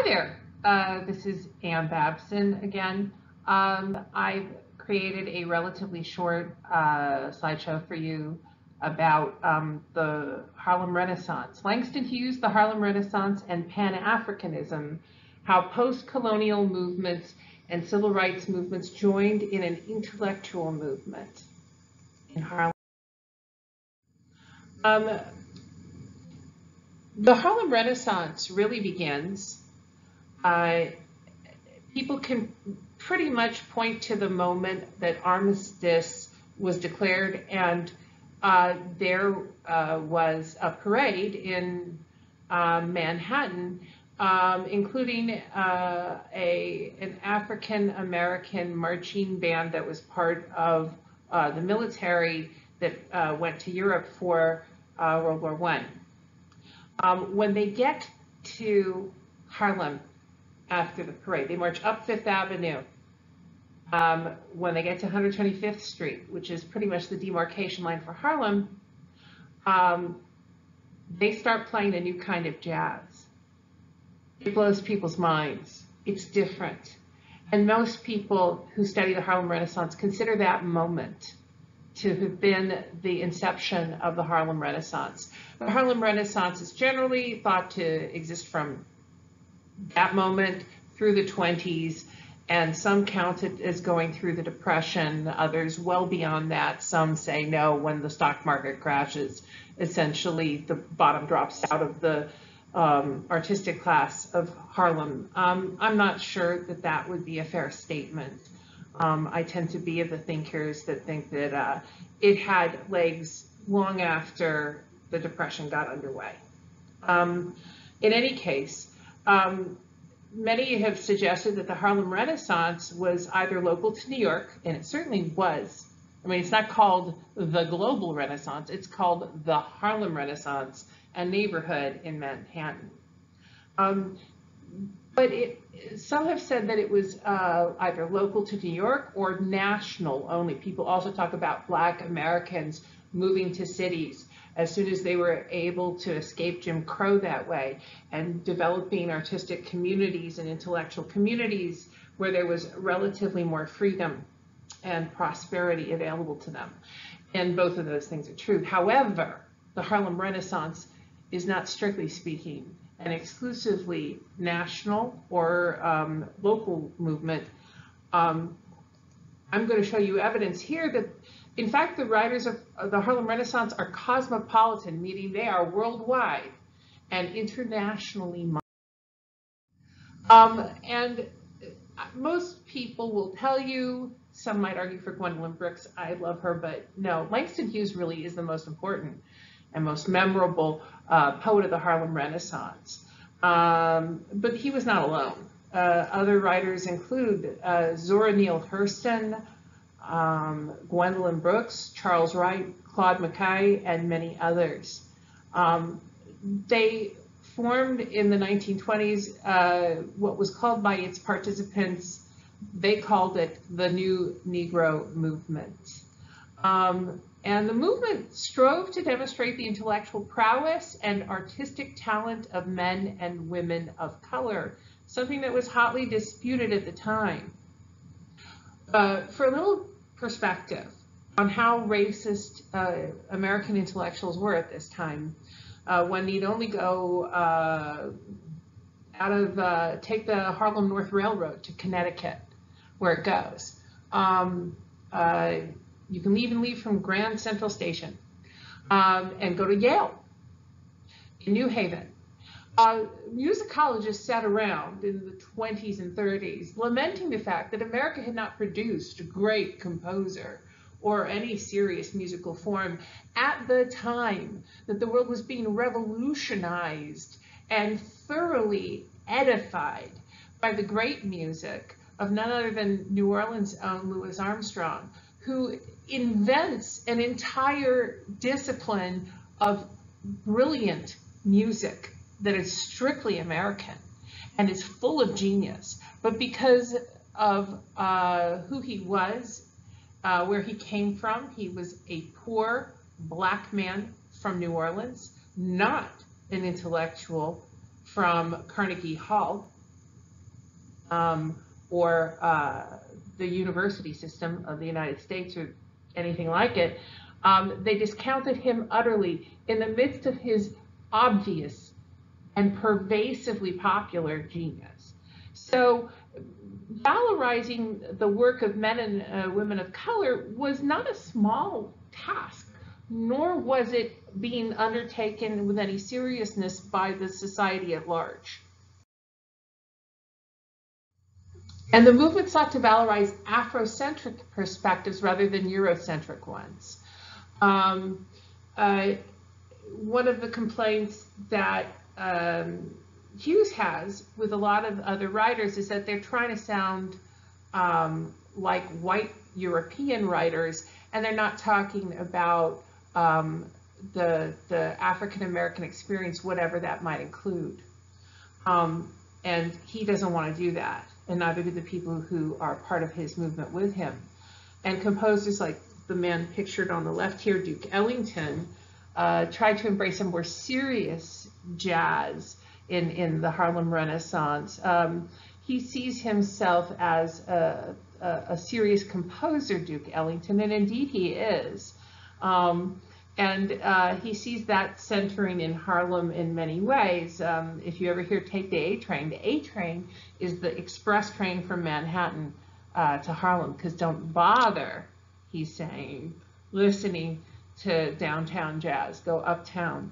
Hi there, this is Ann Babson again. I've created a relatively short slideshow for you about the Harlem Renaissance. Langston Hughes, the Harlem Renaissance, and Pan-Africanism, how post-colonial movements and civil rights movements joined in an intellectual movement in Harlem. The Harlem Renaissance really begins. People can pretty much point to the moment that armistice was declared, and there was a parade in Manhattan, including an African-American marching band that was part of the military that went to Europe for World War I. When they get to Harlem after the parade, they march up Fifth Avenue. When they get to 125th Street, which is pretty much the demarcation line for Harlem, they start playing a new kind of jazz. It blows people's minds. It's different. And most people who study the Harlem Renaissance consider that moment to have been the inception of the Harlem Renaissance. The Harlem Renaissance is generally thought to exist from that moment through the 20s, and some count it as going through the Depression, others well beyond that. Some say no, when the stock market crashes, essentially the bottom drops out of the artistic class of Harlem. I'm not sure that that would be a fair statement. I tend to be of the thinkers that think that it had legs long after the Depression got underway. In any case, many have suggested that the Harlem Renaissance was either local to New York, and it certainly was. I mean, it's not called the Global Renaissance, it's called the Harlem Renaissance, a neighborhood in Manhattan. But some have said that it was either local to New York or national only. People also talk about Black Americans moving to cities as soon as they were able to escape Jim Crow that way, and developing artistic communities and intellectual communities where there was relatively more freedom and prosperity available to them. And both of those things are true. However, the Harlem Renaissance is not, strictly speaking, an exclusively national or local movement. I'm going to show you evidence here that, in fact, the writers of the Harlem Renaissance are cosmopolitan, meaning they are worldwide and internationally minded. And most people will tell you, some might argue for Gwendolyn Brooks, I love her, but no, Langston Hughes really is the most important and most memorable poet of the Harlem Renaissance. But he was not alone. Other writers include Zora Neale Hurston, Gwendolyn Brooks, Charles Wright, Claude McKay, and many others. They formed in the 1920s what was called by its participants, they called it the New Negro Movement. And the movement strove to demonstrate the intellectual prowess and artistic talent of men and women of color, something that was hotly disputed at the time. For a little perspective on how racist American intellectuals were at this time, one need only go take the Harlem North Railroad to Connecticut, where it goes. You can even leave from Grand Central Station and go to Yale in New Haven. Musicologists sat around in the 20s and 30s lamenting the fact that America had not produced a great composer or any serious musical form at the time that the world was being revolutionized and thoroughly edified by the great music of none other than New Orleans' own Louis Armstrong, who invents an entire discipline of brilliant music that is strictly American and is full of genius. But because of who he was, where he came from, he was a poor Black man from New Orleans, not an intellectual from Carnegie Hall, or the university system of the United States or anything like it. They discounted him utterly in the midst of his obvious and pervasively popular genius. So valorizing the work of men and women of color was not a small task, nor was it being undertaken with any seriousness by the society at large. And the movement sought to valorize Afrocentric perspectives rather than Eurocentric ones. One of the complaints that Hughes has with a lot of other writers is that they're trying to sound like white European writers, and they're not talking about the African American experience, whatever that might include. And he doesn't want to do that, and neither do the people who are part of his movement with him. And composers like the man pictured on the left here, Duke Ellington, tried to embrace a more serious jazz in the Harlem Renaissance. He sees himself as a serious composer, Duke Ellington, and indeed he is. And he sees that centering in Harlem in many ways. If you ever hear Take the A-Train is the express train from Manhattan to Harlem, because don't bother, he's saying, listening to downtown jazz, go uptown.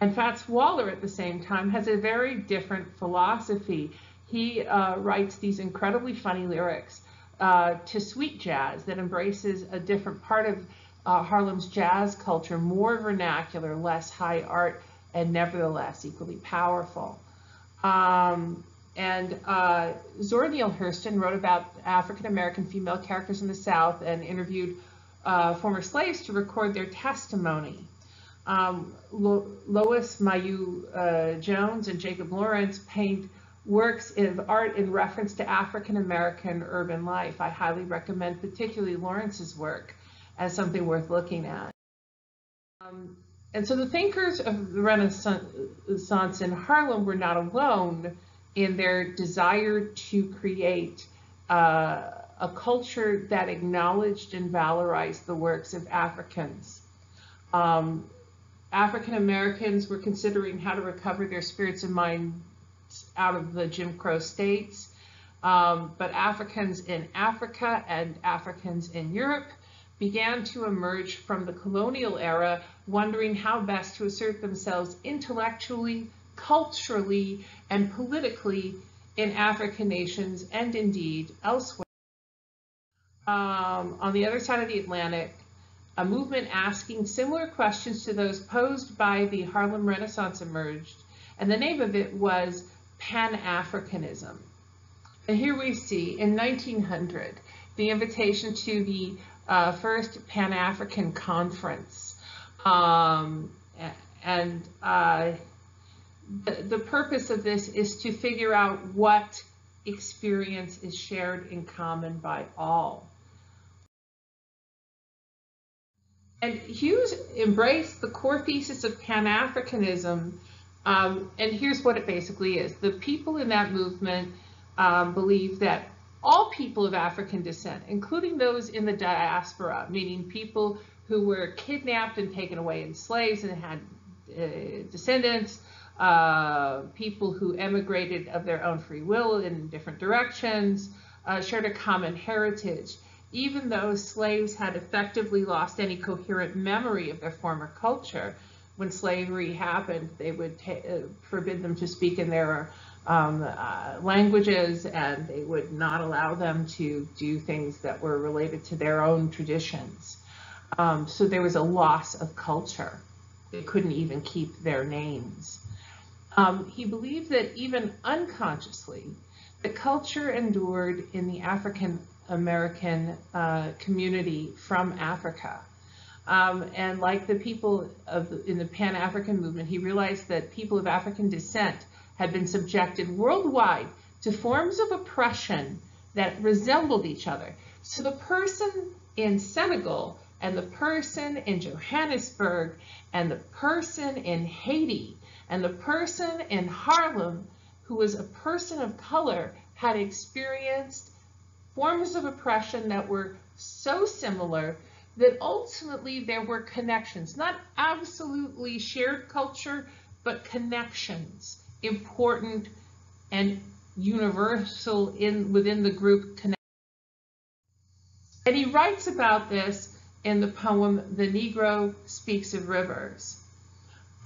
And Fats Waller at the same time has a very different philosophy. He writes these incredibly funny lyrics to sweet jazz that embraces a different part of Harlem's jazz culture, more vernacular, less high art, and nevertheless equally powerful. And Zora Neale Hurston wrote about African-American female characters in the South and interviewed former slaves to record their testimony. Lois Mailloux Jones and Jacob Lawrence paint works of art in reference to African-American urban life. I highly recommend particularly Lawrence's work as something worth looking at. And so the thinkers of the Renaissance in Harlem were not alone in their desire to create a culture that acknowledged and valorized the works of Africans. African Americans were considering how to recover their spirits and minds out of the Jim Crow states, but Africans in Africa and Africans in Europe began to emerge from the colonial era, wondering how best to assert themselves intellectually, culturally, and politically in African nations and indeed elsewhere. On the other side of the Atlantic, a movement asking similar questions to those posed by the Harlem Renaissance emerged, and the name of it was Pan-Africanism. And here we see, in 1900, the invitation to the first Pan-African Conference. The purpose of this is to figure out what experience is shared in common by all. And Hughes embraced the core thesis of Pan-Africanism, and here's what it basically is. The people in that movement believe that all people of African descent, including those in the diaspora, meaning people who were kidnapped and taken away in slaves and had descendants, people who emigrated of their own free will in different directions, shared a common heritage. Even though slaves had effectively lost any coherent memory of their former culture, when slavery happened, they would forbid them to speak in their languages, and they would not allow them to do things that were related to their own traditions. So there was a loss of culture. They couldn't even keep their names. He believed that even unconsciously, the culture endured in the African American community from Africa. And like the people in the Pan-African movement, he realized that people of African descent had been subjected worldwide to forms of oppression that resembled each other. So the person in Senegal and the person in Johannesburg and the person in Haiti and the person in Harlem who was a person of color had experienced forms of oppression that were so similar that ultimately there were connections, not absolutely shared culture, but connections, important and universal within the group connections. And he writes about this in the poem, The Negro Speaks of Rivers.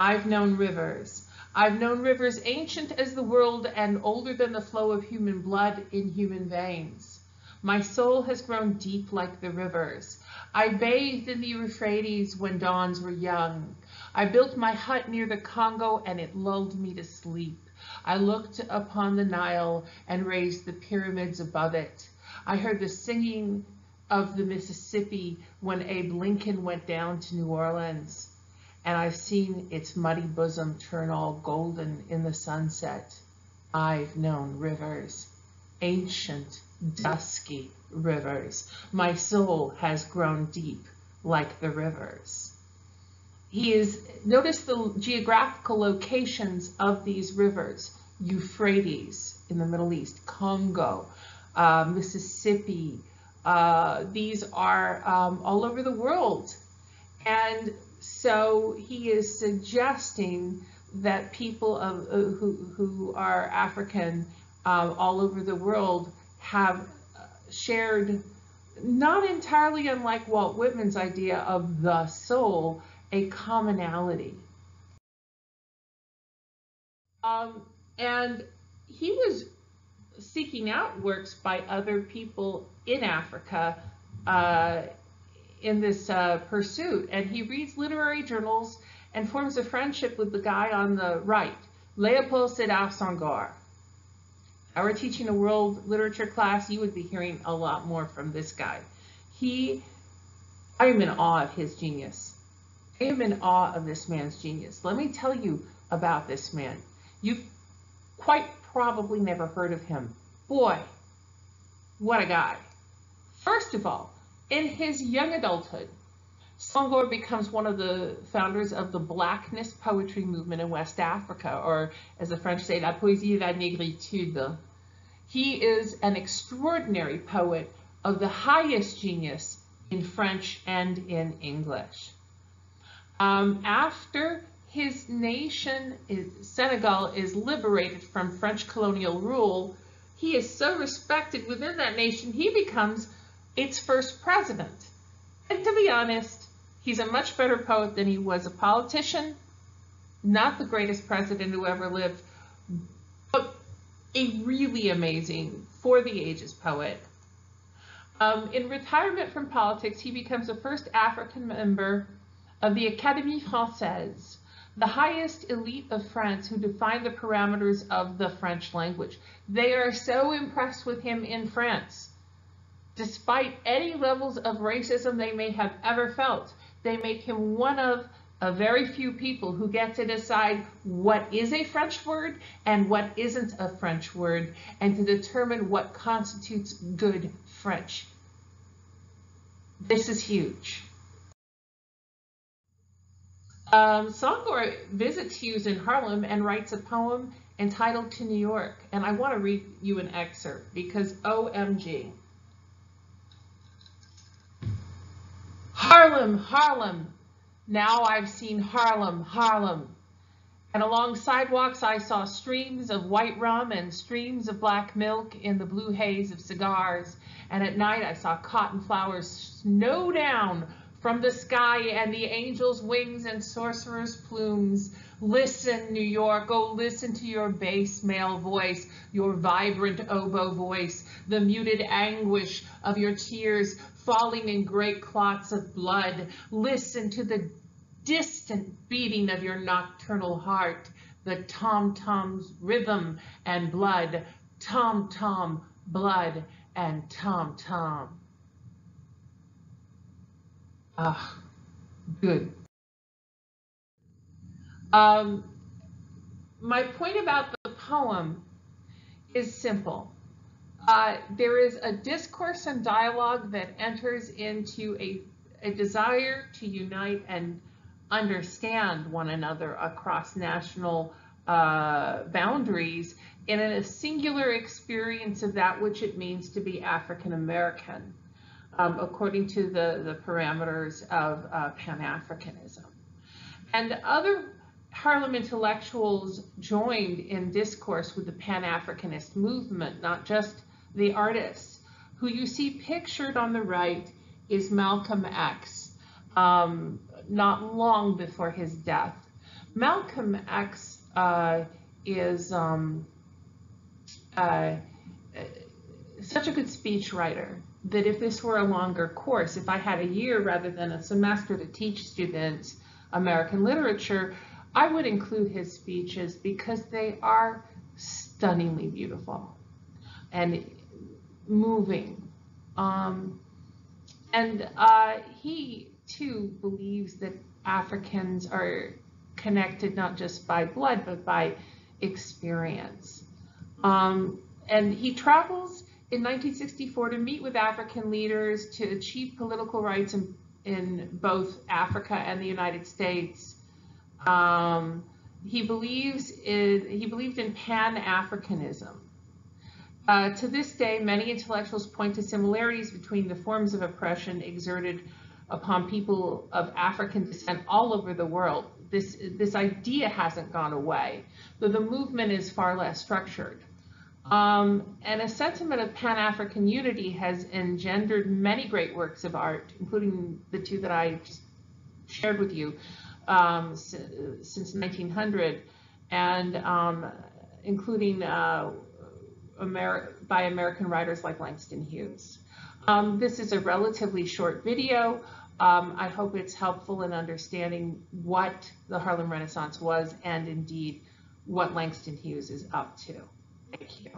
I've known rivers. I've known rivers ancient as the world and older than the flow of human blood in human veins. My soul has grown deep like the rivers. I bathed in the Euphrates when dawns were young. I built my hut near the Congo and it lulled me to sleep. I looked upon the Nile and raised the pyramids above it. I heard the singing of the Mississippi when Abe Lincoln went down to New Orleans. And I've seen its muddy bosom turn all golden in the sunset. I've known rivers, ancient, dusky rivers. My soul has grown deep like the rivers. Notice the geographical locations of these rivers: Euphrates in the Middle East, Congo, Mississippi. These are all over the world. And so he is suggesting that people who are African all over the world have shared, not entirely unlike Walt Whitman's idea of the soul, a commonality. And he was seeking out works by other people in Africa in this pursuit, and he reads literary journals and forms a friendship with the guy on the right, Léopold Sédar Senghor. If I were teaching a world literature class, you would be hearing a lot more from this guy. I am in awe of his genius. I am in awe of this man's genius. Let me tell you about this man. You've quite probably never heard of him. Boy, what a guy. First of all, in his young adulthood, Senghor becomes one of the founders of the Blackness poetry movement in West Africa, or as the French say, la poésie de la négritude. He is an extraordinary poet of the highest genius in French and in English. After his nation, Senegal, is liberated from French colonial rule, he is so respected within that nation, he becomes its first president. And to be honest, he's a much better poet than he was a politician, not the greatest president who ever lived, but a really amazing, for the ages poet. In retirement from politics, he becomes the first African member of the Académie Française, the highest elite of France who define the parameters of the French language. They are so impressed with him in France. Despite any levels of racism they may have ever felt, they make him one of a very few people who get to decide what is a French word and what isn't a French word, and to determine what constitutes good French. This is huge. Senghor visits Hughes in Harlem and writes a poem entitled To New York. And I want to read you an excerpt because OMG. Harlem, Harlem, now I've seen Harlem, Harlem. And along sidewalks I saw streams of white rum and streams of black milk in the blue haze of cigars. And at night I saw cotton flowers snow down from the sky and the angel's wings and sorcerer's plumes. Listen, New York, oh, listen to your bass male voice, your vibrant oboe voice, the muted anguish of your tears falling in great clots of blood. Listen to the distant beating of your nocturnal heart, the tom-tom's rhythm and blood, tom-tom, blood, and tom-tom. Ah, good. My point about the poem is simple. There is a discourse and dialogue that enters into a desire to unite and understand one another across national boundaries and in a singular experience of that which it means to be African American, according to the parameters of Pan-Africanism. And other Harlem intellectuals joined in discourse with the Pan-Africanist movement, not just the artists. Who you see pictured on the right is Malcolm X, not long before his death. Malcolm X is such a good speechwriter that if this were a longer course, if I had a year rather than a semester to teach students American literature, I would include his speeches because they are stunningly beautiful and moving. He too believes that Africans are connected not just by blood, but by experience. And he travels in 1964 to meet with African leaders to achieve political rights in both Africa and the United States. He believed in Pan-Africanism. To this day, many intellectuals point to similarities between the forms of oppression exerted upon people of African descent all over the world. This idea hasn't gone away, though the movement is far less structured. And a sentiment of Pan-African unity has engendered many great works of art, including the two that I just shared with you since 1900, and including by American writers like Langston Hughes. This is a relatively short video. I hope it's helpful in understanding what the Harlem Renaissance was and indeed what Langston Hughes is up to. Thank you.